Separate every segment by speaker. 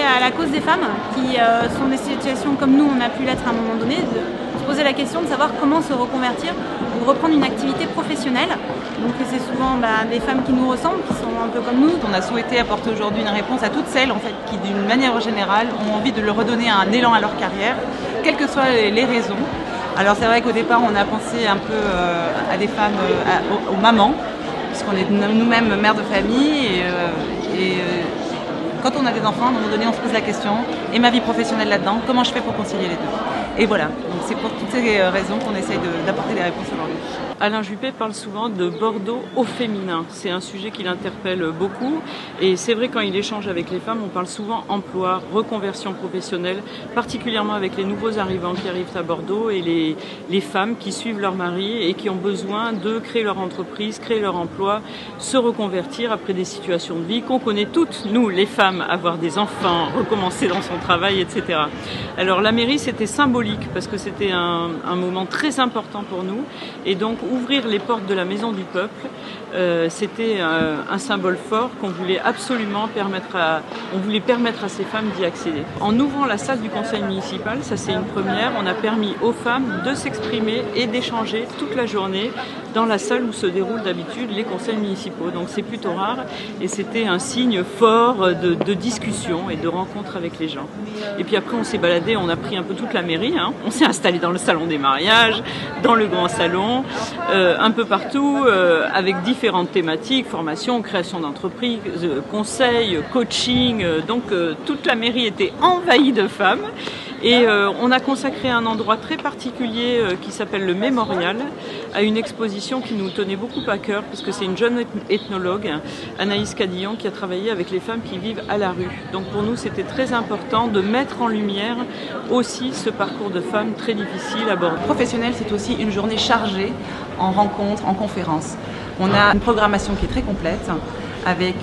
Speaker 1: à la cause des femmes qui sont des situations comme nous on a pu l'être à un moment donné, de se poser la question de savoir comment se reconvertir ou reprendre une activité professionnelle. Donc c'est souvent des femmes qui nous ressemblent, qui sont un peu comme nous.
Speaker 2: On a souhaité apporter aujourd'hui une réponse à toutes celles en fait, qui d'une manière générale ont envie de leur redonner un élan à leur carrière, quelles que soient les raisons. Alors c'est vrai qu'au départ on a pensé un peu à des femmes, aux mamans, puisqu'on est nous-mêmes mères de famille et quand on a des enfants, à un moment donné on se pose la question, et ma vie professionnelle là-dedans, comment je fais pour concilier les deux? Et voilà, donc c'est pour toutes ces raisons qu'on essaye d'apporter des réponses aujourd'hui.
Speaker 3: Alain Juppé parle souvent de Bordeaux au féminin. C'est un sujet qui l'interpelle beaucoup. Et c'est vrai, quand il échange avec les femmes, on parle souvent emploi, reconversion professionnelle, particulièrement avec les nouveaux arrivants qui arrivent à Bordeaux et les femmes qui suivent leur mari et qui ont besoin de créer leur entreprise, créer leur emploi, se reconvertir après des situations de vie qu'on connaît toutes, nous, les femmes, avoir des enfants, recommencer dans son travail, etc. Alors la mairie, c'était symbolique parce que c'était un moment très important pour nous. Et donc, ouvrir les portes de la Maison du Peuple, c'était un symbole fort qu'on voulait absolument permettre à ces femmes d'y accéder. En ouvrant la salle du conseil municipal, ça c'est une première, on a permis aux femmes de s'exprimer et d'échanger toute la journée dans la salle où se déroulent d'habitude les conseils municipaux. Donc c'est plutôt rare et c'était un signe fort de discussion et de rencontre avec les gens. Et puis après on s'est baladé, on a pris un peu toute la mairie, hein. On s'est installé dans le salon des mariages, dans le grand salon, un peu partout, avec différentes thématiques, formation, création d'entreprise, conseils, coaching. Donc toute la mairie était envahie de femmes. Et on a consacré un endroit très particulier qui s'appelle le Mémorial à une exposition qui nous tenait beaucoup à cœur parce que c'est une jeune ethnologue, Anaïs Cadillon, qui a travaillé avec les femmes qui vivent à la rue. Donc pour nous c'était très important de mettre en lumière aussi ce parcours de femmes très difficile à Bordeaux.
Speaker 2: Professionnel, c'est aussi une journée chargée en rencontres, en conférences. On a une programmation qui est très complète avec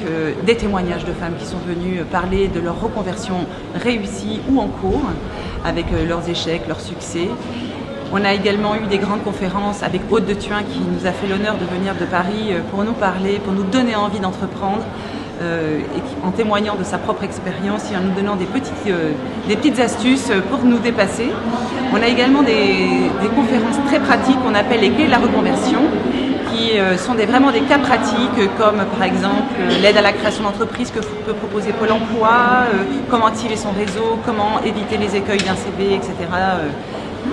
Speaker 2: des témoignages de femmes qui sont venues parler de leur reconversion réussie ou en cours, avec leurs échecs, leurs succès. On a également eu des grandes conférences avec Aude de Thuin qui nous a fait l'honneur de venir de Paris pour nous parler, pour nous donner envie d'entreprendre et en témoignant de sa propre expérience et en nous donnant des petites astuces pour nous dépasser. On a également des conférences très pratiques qu'on appelle les clés de la reconversion, qui sont vraiment des cas pratiques comme par exemple l'aide à la création d'entreprise que peut proposer Pôle emploi, comment activer son réseau, comment éviter les écueils d'un CV, etc.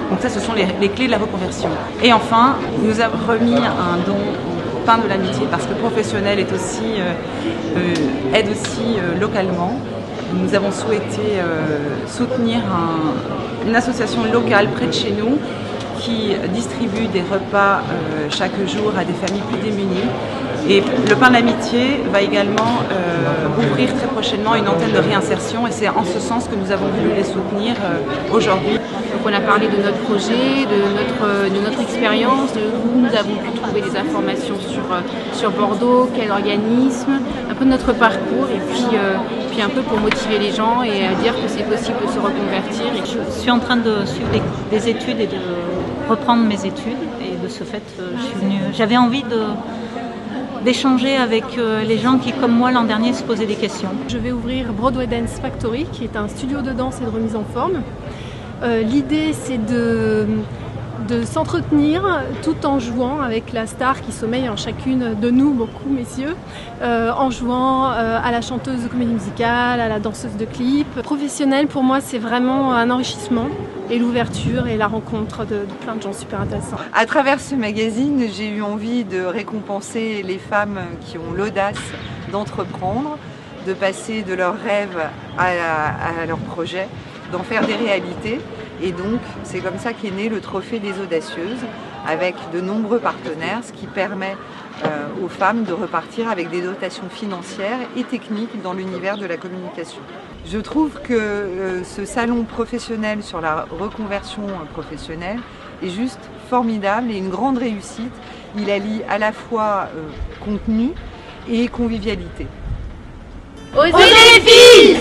Speaker 2: Donc ça, ce sont les clés de la reconversion. Et enfin, nous avons remis un don au pain de l'amitié parce que professionnel est aussi, aide aussi localement. Nous avons souhaité soutenir une association locale près de chez nous qui distribue des repas chaque jour à des familles plus démunies. Et le pain de l'amitié va également ouvrir très prochainement une antenne de réinsertion et c'est en ce sens que nous avons voulu les soutenir aujourd'hui.
Speaker 4: Donc on a parlé de notre projet, de notre expérience, de où nous avons pu trouver des informations sur Bordeaux, quel organisme, un peu de notre parcours et puis un peu pour motiver les gens et dire que c'est possible de se reconvertir.
Speaker 5: Je suis en train de suivre des études et de reprendre mes études et de ce fait j'avais envie d'échanger avec les gens qui, comme moi l'an dernier, se posaient des questions.
Speaker 6: Je vais ouvrir Broadway Dance Factory, qui est un studio de danse et de remise en forme. L'idée, c'est de s'entretenir tout en jouant avec la star qui sommeille en chacune de nous, beaucoup messieurs, en jouant à la chanteuse de comédie musicale, à la danseuse de clip. Professionnel, pour moi, c'est vraiment un enrichissement et l'ouverture et la rencontre de plein de gens super intéressants.
Speaker 7: À travers ce magazine, j'ai eu envie de récompenser les femmes qui ont l'audace d'entreprendre, de passer de leurs rêves à leurs projets, d'en faire des réalités. Et donc, c'est comme ça qu'est né le Trophée des Audacieuses, avec de nombreux partenaires, ce qui permet aux femmes de repartir avec des dotations financières et techniques dans l'univers de la communication. Je trouve que ce salon professionnel sur la reconversion professionnelle est juste formidable et une grande réussite. Il allie à la fois contenu et convivialité.
Speaker 4: Osez les filles!